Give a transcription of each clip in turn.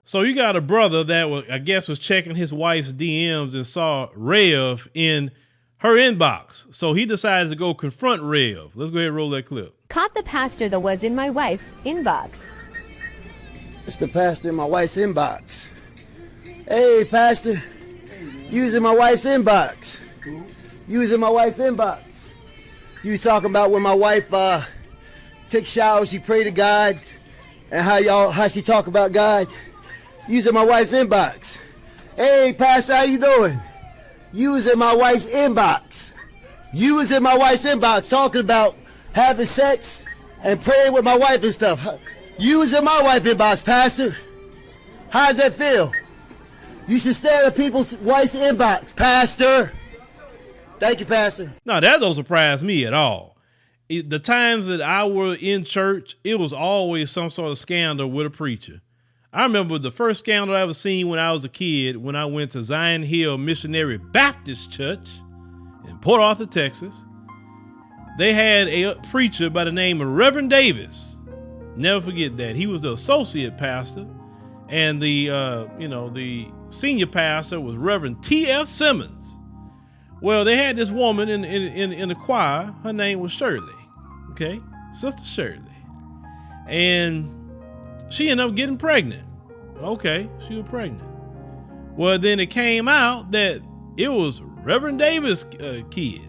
So you got a brother that was, I guess, was checking his wife's DMs and saw Rev in her inbox. So he decides to go confront Rev. Let's go ahead and roll that clip. Caught the pastor that was in my wife's inbox. It's the pastor in my wife's inbox. Hey, pastor. Using my wife's inbox. Using my wife's inbox. You was talking about when my wife takes showers, she pray to God, and how she talk about God. Using my wife's inbox. Hey, pastor, how you doing? Using my wife's inbox. Using my wife's inbox, talking about having sex and praying with my wife and stuff. Using my wife's inbox, pastor. How does that feel? You should stay at people's wife's inbox, pastor. Thank you, pastor. No, that don't surprise me at all. The times that I were in church, it was always some sort of scandal with a preacher. I remember the first scandal I ever seen when I was a kid, when I went to Zion Hill Missionary Baptist Church in Port Arthur, Texas. They had a preacher by the name of Reverend Davis. Never forget that. He was the associate pastor, and the senior pastor was Reverend T.F. Simmons. Well, they had this woman in the choir. Her name was Shirley. Okay, Sister Shirley, and she ended up getting pregnant. Okay, she was pregnant. Well, then it came out that it was Reverend Davis' kid.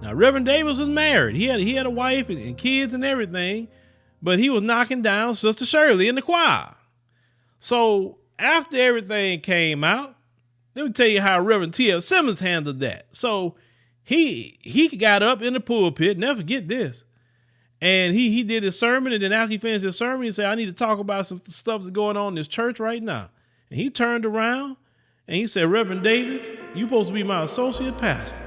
Now, Reverend Davis was married. He had a wife and kids and everything, but he was knocking down Sister Shirley in the choir. So after everything came out, let me tell you how Reverend T.F. Simmons handled that. So he got up in the pulpit, never forget this, and he did his sermon, and then after he finished his sermon, he said, I need to talk about some stuff that's going on in this church right now. And he turned around and he said, Reverend Davis, you're supposed to be my associate pastor.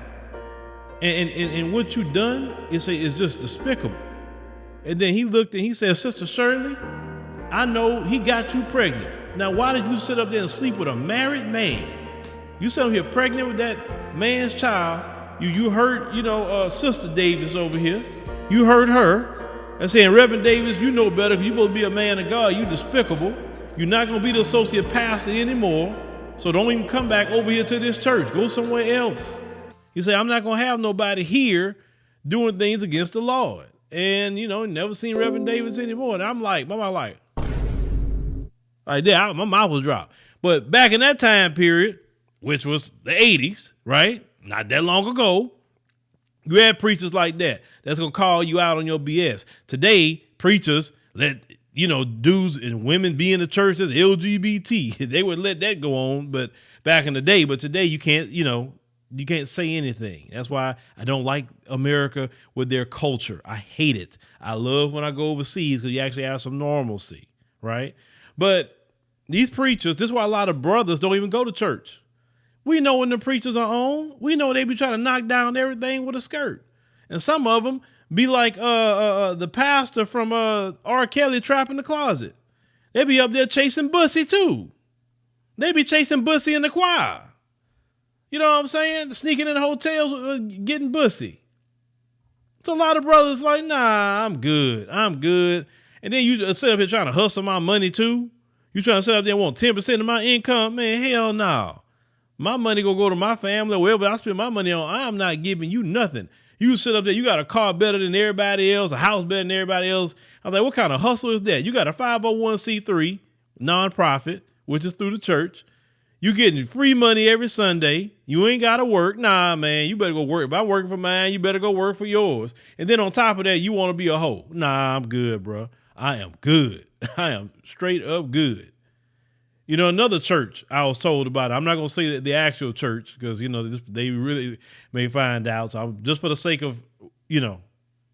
And what you done is just despicable. And then he looked and he said, Sister Shirley, I know he got you pregnant. Now, why did you sit up there and sleep with a married man? You sit up here pregnant with that man's child. You hurt, Sister Davis over here. You hurt her. And saying, Reverend Davis, you know better because you're supposed to be a man of God. You despicable. You're not going to be the associate pastor anymore. So don't even come back over here to this church. Go somewhere else. He said, I'm not going to have nobody here doing things against the Lord. And, never seen Reverend Davis anymore. And I'm like, my mouth was dropped. But back in that time period, which was the 80s, right? Not that long ago, you had preachers like that. That's going to call you out on your BS. Today, preachers let, dudes and women be in the church as LGBT. They would let that go on, but back in the day. But today you can't, you can't say anything. That's why I don't like America with their culture. I hate it. I love when I go overseas because you actually have some normalcy, right? But these preachers, this is why a lot of brothers don't even go to church. We know when the preachers are on. We know they be trying to knock down everything with a skirt. And some of them be like the pastor from R. Kelly Trap in the Closet. They be up there chasing Bussy too. They be chasing Bussy in the choir. You know what I'm saying? Sneaking in the hotels, getting Bussy. It's a lot of brothers like, nah, I'm good. And then you sit up here trying to hustle my money too. You trying to sit up there and want 10% of my income? Man, hell no. My money gonna go to my family or wherever I spend my money on. I'm not giving you nothing. You sit up there, you got a car better than everybody else, a house better than everybody else. I was like, what kind of hustle is that? You got a 501c3 nonprofit, which is through the church. You getting free money every Sunday. You ain't got to work. Nah, man, you better go work. If I'm working for mine, you better go work for yours. And then on top of that, you want to be a hoe. Nah, I'm good, bro. I am good. I am straight up good. Another church I was told about, I'm not going to say that the actual church because, they really may find out. So I'm just for the sake of,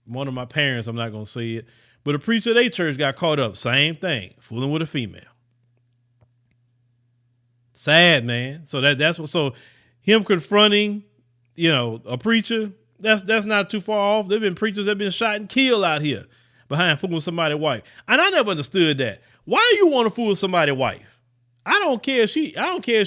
one of my parents, I'm not going to say it. But a preacher at their church got caught up. Same thing. Fooling with a female. Sad, man. So so him confronting, a preacher, that's not too far off. There've been preachers that have been shot and killed out here behind fooling with somebody's wife. And I never understood that. Why you want to fool with somebody's wife? I don't care if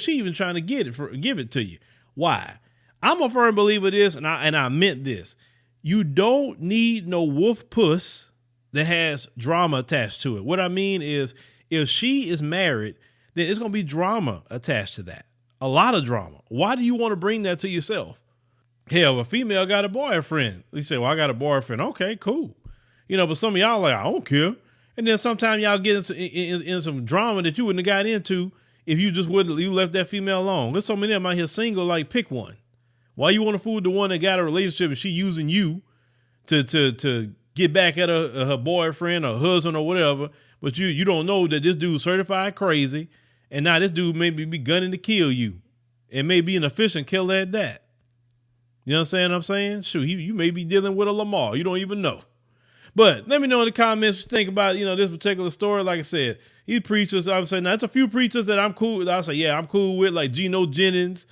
she even trying to give it to you. Why? I'm a firm believer of this, and I meant this. You don't need no wolf puss that has drama attached to it. What I mean is, if she is married, then it's going to be drama attached to that. A lot of drama. Why do you want to bring that to yourself? Hell, a female got a boyfriend. You say, well, I got a boyfriend. Okay, cool. But some of y'all like, I don't care. And then sometimes y'all get into some drama that you wouldn't have got into if you just you left that female alone. There's so many of them out here single, like pick one. Why you want to fool the one that got a relationship and she using you to get back at her boyfriend or husband or whatever, but you don't know that this dude's certified crazy, and now this dude may be gunning to kill you, and may be an efficient killer at that. You understand what I'm saying? Shoot, you may be dealing with a Lamar. You don't even know. But let me know in the comments what you think about, this particular story. Like I said, these preachers, I'm saying, now it's a few preachers that I'm cool with. I'll say, yeah, I'm cool with, like Geno Jennings,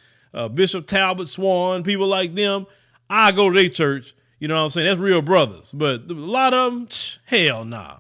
Bishop Talbot Swan, people like them. I go to their church. You know what I'm saying? That's real brothers. But a lot of them, hell nah.